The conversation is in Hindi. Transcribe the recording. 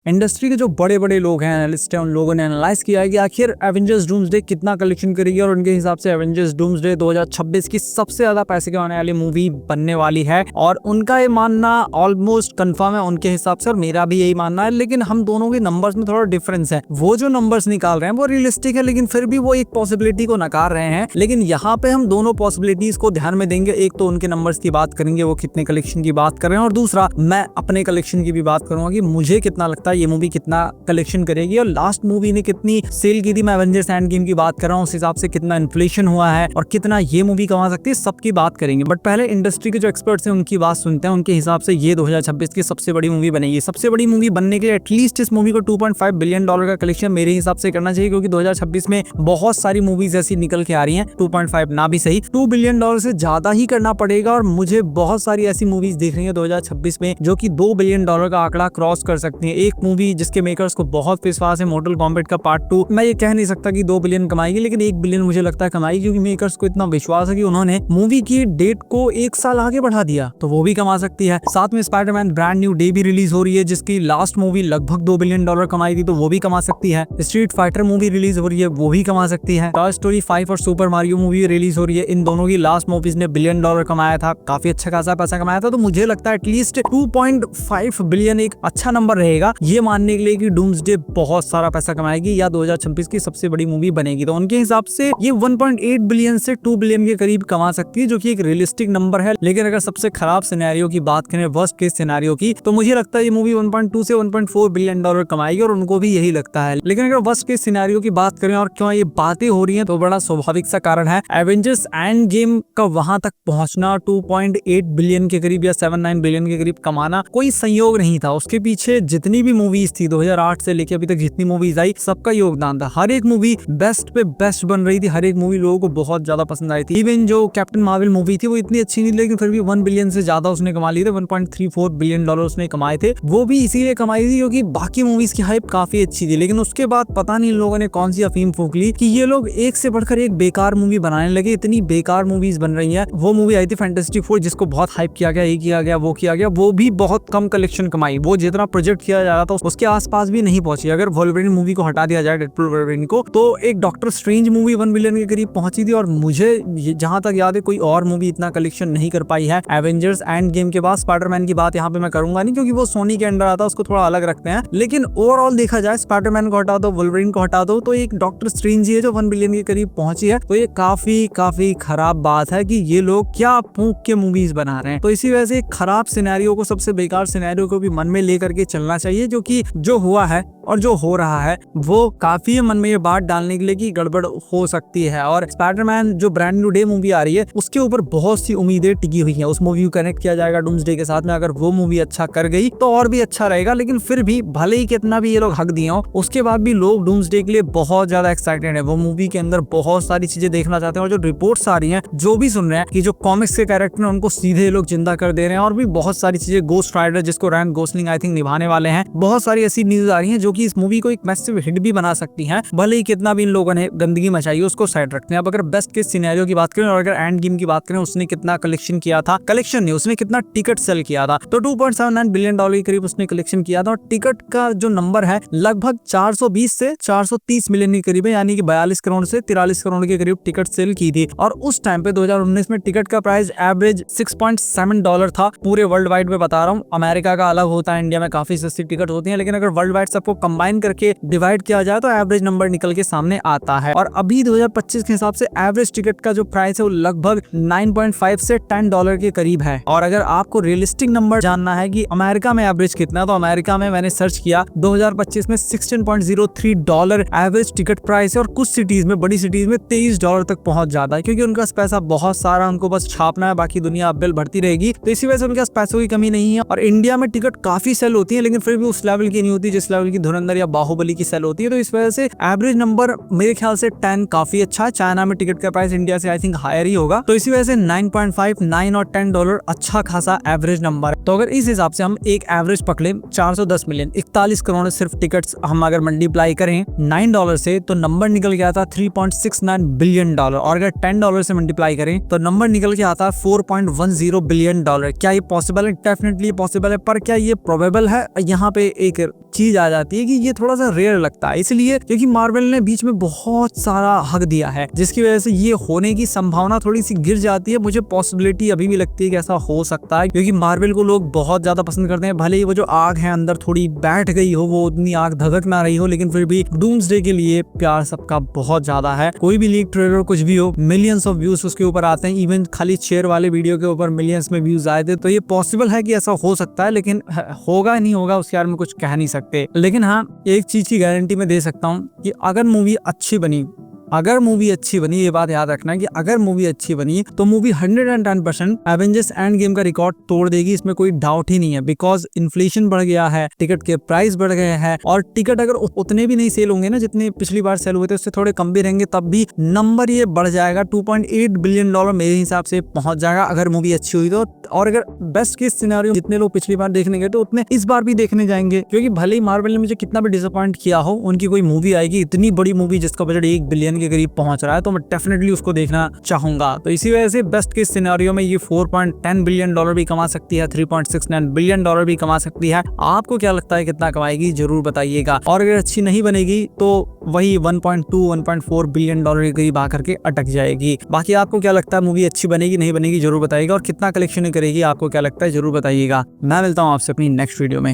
इंडस्ट्री के जो बड़े बड़े लोग हैं, एनालिस्ट हैं, उन लोगों ने एनालाइज किया है कि आखिर एवेंजर्स डूम्सडे कितना कलेक्शन करेगी और उनके हिसाब से एवेंजर्स डूम्सडे 2026 की सबसे ज्यादा पैसे कमाने वाली मूवी बनने वाली है। और उनका ये मानना ऑलमोस्ट कंफर्म है उनके हिसाब से, और मेरा भी यही मानना है। लेकिन हम दोनों के नंबर्स में थोड़ा डिफरेंस है। वो जो नंबर्स निकाल रहे हैं वो रियलिस्टिक है, लेकिन फिर भी वो एक पॉसिबिलिटी को नकार रहे हैं। लेकिन यहाँ पे हम दोनों पॉसिबिलिटीज को ध्यान में देंगे। एक तो उनके नंबर्स की बात करेंगे, वो कितने कलेक्शन की बात कर रहे हैं, और दूसरा मैं अपने कलेक्शन की भी बात करूंगा कि मुझे कितना लगता है ये मूवी कितना कलेक्शन करेगी और लास्ट मूवी ने कितनी सेल की थी। मैं एवेंजर्स एंड गेम की बात कर रहा हूँ, उस हिसाब से कितना इन्फ्लेशन हुआ है और कितना ये मूवी कमा सकती है, सबकी बात करेंगे। बट पहले इंडस्ट्री के जो एक्सपर्ट्स हैं उनकी बात सुनते हैं। उनके हिसाब से ये 2026 की सबसे बड़ी मूवी बनेगी। सबसे बड़ी मूवी बनने के लिए एटलीस्ट इस मूवी को $2.5 बिलियन का कलेक्शन मेरे हिसाब से करना चाहिए, क्योंकि 2026 में बहुत सारी मूवीज ऐसी निकल के आ रही हैं। 2.5 ना भी सही, $2 बिलियन से ज्यादा ही करना पड़ेगा। और मुझे बहुत सारी ऐसी मूवीज देख रही है 2026 में जो कि $2 बिलियन का आंकड़ा क्रॉस कर सकती है। एक मूवी जिसके मेकर्स को बहुत विश्वास है, मोर्टल कॉम्बैट का पार्ट 2, मैं ये कह नहीं सकता कि 2 बिलियन कमाएगी, लेकिन 1 बिलियन मुझे लगता है कमाएगी, क्योंकि मेकर्स को इतना विश्वास है कि उन्होंने मूवी की डेट को 1 साल आगे बढ़ा दिया, तो वो भी कमा सकती है। साथ में स्पाइडरमैन ब्रांड न्यू डे भी रिलीज हो रही है, जिसकी लास्ट मूवी लगभग $2 बिलियन कमाई थी, तो वो भी कमा सकती है। स्ट्रीट फाइटर मूवी रिलीज हो रही है, वो भी कमा सकती है। टॉय स्टोरी 5 और सुपर मारियो मूवी रिलीज हो रही है, इन दोनों की लास्ट मूवीज ने $1 बिलियन कमाया था, काफी अच्छा खासा पैसा कमाया था। तो मुझे लगता है एटलीस्ट 2.5 बिलियन एक अच्छा नंबर रहेगा ये मानने के लिए कि डूम्सडे बहुत सारा पैसा कमाएगी या 2026 की सबसे बड़ी मूवी बनेगी। तो उनके हिसाब से ये 1.8 बिलियन से 2 बिलियन के करीब कमा सकती है, जो कि एक रियलिस्टिक नंबर है। लेकिन अगर सबसे खराब सिनेरियो की बात करें, वर्स्ट केस सिनेरियो की, तो मुझे लगता है ये मूवी 1.2 से 1.4 बिलियन डॉलर कमाएगी, और उनको भी यही लगता है। लेकिन अगर वर्स्ट केस सिनेरियो की बात करें और क्यों ये बातें हो रही हैं, तो बड़ा स्वाभाविक सा कारण है। एवेंजर्स एंड गेम का वहां तक पहुंचना, 2.8 बिलियन के करीब या 7-9 बिलियन के करीब कमाना कोई संयोग नहीं था। उसके पीछे जितनी भी मूवीज थी 2008 से लेकर अभी तक जितनी मूवीज आई, सबका योगदान था। हर एक मूवी बेस्ट पे बेस्ट बन रही थी, हर एक मूवी लोगों को बहुत ज्यादा पसंद आई थी। इवन जो कैप्टन मार्वल मूवी थी वो इतनी अच्छी नहीं, लेकिन फिर भी 1 बिलियन से ज्यादा उसने कमा लिए थे। 1.34 बिलियन डॉलर उसने कमाए थे। वो भी इसीलिए कमाई थी क्योंकि बाकी मूवीज की हाइप काफी अच्छी थी। लेकिन उसके बाद पता नहीं इन लोगों ने कौन सी अफीम फूंक ली कि ये लोग एक से बढ़कर एक बेकार मूवी बनाने लगे। इतनी बेकार मूवीज बन रही है। वो मूवी आई थी फैंटास्टिक फोर, जिसको बहुत हाइप किया गया, ये किया गया, वो किया गया, वो भी बहुत कम कलेक्शन कमाई। वो जितना प्रोजेक्ट किया जा रहा था उसके आसपास भी नहीं पहुंची। अगर वोल्वरिन मूवी को हटा दिया जाए, डेडपूल वोल्वरिन को, तो एक डॉक्टर स्ट्रेंज मूवी 1 बिलियन के करीब पहुंची थी। और मुझे जहां तक याद है कोई और मूवी इतना कलेक्शन नहीं कर पाई है एवेंजर्स एंड गेम के बाद। स्पाइडरमैन की बात यहाँ पे मैं करूंगा नहीं, क्योंकि वो सोनी के अंडर आता है, उसको थोड़ा अलग रखते हैं। लेकिन ओवरऑल देखा जाए, स्पाइडरमैन को हटा दो, वोल्वरिन को हटा दो, तो एक डॉक्टर स्ट्रेंज ही है जो 1 बिलियन के करीब पहुंची है। तो ये काफी खराब बात है कि ये लोग क्या फूंक के मूवीज बना रहे हैं। तो इसी वजह से खराब सिनेरियो को, सबसे बेकार सिनेरियो को भी मन में लेकर के चलना चाहिए, जो कि जो हुआ है और जो हो रहा है वो काफी है मन में ये बात डालने के लिए कि गड़बड़ हो सकती है। और स्पाइडरमैन जो ब्रांड न्यू डे मूवी आ रही है, उसके ऊपर बहुत सी उम्मीदें टिकी हुई हैं। उस मूवी को कनेक्ट किया जाएगा डूम्सडे के साथ में। अगर वो मूवी अच्छा कर गई तो और भी अच्छा रहेगा। लेकिन फिर भी भले ही कितना भी ये लोग हक दिए हो, उसके बाद भी लोग डूम्सडे के लिए बहुत ज्यादा एक्साइटेड है। वो मूवी के अंदर बहुत सारी चीजें देखना चाहते हैं। और जो रिपोर्ट्स आ रही हैं, जो भी सुन रहे हैं कि जो कॉमिक्स के कैरेक्टर हैं उनको सीधे लोग जिंदा कर दे रहे हैं, और भी बहुत सारी चीजें, गोस्ट राइडर जिसको रायन गोसलिंग आई थिंक निभाने वाले हैं, बहुत सारी ऐसी न्यूज आ रही है जो कि इस मूवी को एक मैसिव हिट भी बना सकती हैं। भले ही कितना भी इन लोगों ने गंदगी मचाई, उसको साइड रखते हैं। अब अगर बेस्ट केस सिनेरियो की बात करें और अगर एंड गेम की बात करें, उसने कितना कलेक्शन किया था, कलेक्शन नहीं, उसने कितना टिकट सेल किया था, तो $2.79 बिलियन के करीब उसने कलेक्शन किया था। और टिकट का जो नंबर है लगभग 420 से 430 मिलियन के करीब है, यानी कि 42 करोड़ से 43 करोड़ के करीब टिकट सेल की थी। और उस टाइम पे 2019 में टिकट का प्राइस एवरेज $6.7 था। पूरे वर्ल्ड वाइड में बता रहा हूँ, अमेरिका का अलग होता है, इंडिया में काफी सस्ती टिकट होती है, लेकिन अगर वर्ल्ड वाइड सबको कंबाइन करके डिवाइड किया जाए तो एवरेज नंबर निकल के सामने आता है। और अभी 2025 के हिसाब से एवरेज टिकट का जो प्राइस है वो लगभग 9.5 से $10 के करीब है। और अगर आपको रियलिस्टिक नंबर जानना है कि अमेरिका में एवरेज कितना, तो अमेरिका में मैंने सर्च किया 2025 में $16.03 एवरेज टिकट प्राइस है। और कुछ सिटीज में, बड़ी सिटीज में $23 तक पहुंच जाता है, क्योंकि उनका पैसा बहुत सारा, उनको बस छापना है, बाकी दुनिया अब बिल बढ़ती रहेगी। तो इसी वजह से उनके पास पैसों की कमी नहीं है। और इंडिया में टिकट काफी सेल होती है, लेकिन फिर भी उस लेवल की नहीं होती जिस लेवल की धुरंधर या बाहुबली की सेल होती है। तो इस वजह से एवरेज नंबर मेरे ख्याल से 10 काफी अच्छा है। चाइना में टिकट का प्राइस इंडिया से आई थिंक हायर ही होगा, तो इसी वजह से 9.5, 9 और $10 अच्छा खासा एवरेज नंबर है। तो अगर इस हिसाब से हम एक एवरेज पकड़े 410 मिलियन, 41 करोड़ सिर्फ टिकट्स हम अगर मल्टीप्लाई करें $9 से, तो नंबर निकल के आता 3.69 बिलियन डॉलर। और अगर $10 से मल्टीप्लाई करें तो नंबर निकल के आता 4.10 बिलियन डॉलर। क्या ये पॉसिबल है? डेफिनेटली पॉसिबल है, पर क्या ये प्रोबेबल है? यहाँ पे एक चीज आ जाती है कि ये थोड़ा सा रेयर लगता है, इसलिए क्योंकि मार्वल ने बीच में बहुत सारा हक दिया है, जिसकी वजह से ये होने की संभावना थोड़ी सी गिर जाती है। मुझे पॉसिबिलिटी अभी भी लगती है कि ऐसा हो सकता है, क्योंकि मार्वल को लोग बहुत ज्यादा पसंद करते हैं। भले ही वो जो आग है अंदर थोड़ी बैठ गई हो, वो उतनी आग धधक ना रही हो, लेकिन फिर भी डूम्सडे के लिए प्यार सबका बहुत ज्यादा है। कोई भी लीक ट्रेलर कुछ भी हो, मिलियंस ऑफ व्यूज उसके ऊपर आते हैं। इवन खाली शेयर वाले वीडियो के ऊपर मिलियंस में व्यूज आए थे। तो ये पॉसिबल है कि ऐसा हो सकता है, लेकिन होगा नहीं होगा उसके बारे में कुछ कह नहीं सकते। लेकिन हाँ, एक चीज की गारंटी मैं दे सकता हूँ कि अगर मूवी अच्छी बनी, ये बात याद रखना है कि अगर मूवी अच्छी बनी तो मूवी 110% एवेंजर्स एंड गेम का रिकॉर्ड तोड़ देगी, इसमें कोई डाउट ही नहीं है। बिकॉज इन्फ्लेशन बढ़ गया है, टिकट के प्राइस बढ़ गए हैं, और टिकट अगर उतने भी नहीं सेल होंगे ना जितने पिछली बार सेल हुए थे, उससे थोड़े कम भी रहेंगे, तब भी नंबर ये बढ़ जाएगा। $2.8 बिलियन मेरे हिसाब से पहुंच जाएगा अगर मूवी अच्छी हुई तो। और अगर बेस्ट केस सिनेरियो जितने लोग पिछली बार देखने गए तो उतने इस बार भी देखने जाएंगे, क्योंकि भले ही मार्वल ने मुझे कितना भी डिसअपॉइंट किया हो, उनकी कोई मूवी आएगी, इतनी बड़ी मूवी जिसका बजट 1 बिलियन के करीब पहुंच रहा है, तो मैं डेफिनेटली उसको देखना चाहूंगा। तो इसी वजह से बेस्ट केस सिनेरियो में ये $4.10 बिलियन भी कमा सकती है, $3.69 बिलियन भी कमा सकती है। आपको क्या लगता है कितना कमाएगी, जरूर बताइएगा। और अगर अच्छी नहीं बनेगी तो वही 1.2-1.4 बिलियन के करीब आकर के अटक जाएगी। बाकी आपको क्या लगता है, मूवी अच्छी बनेगी नहीं बनेगी, जरूर बताइएगा। और कितना कलेक्शन करेगी आपको क्या लगता है, जरूर बताइएगा। मैं मिलता हूँ आपसे अपनी नेक्स्ट वीडियो में।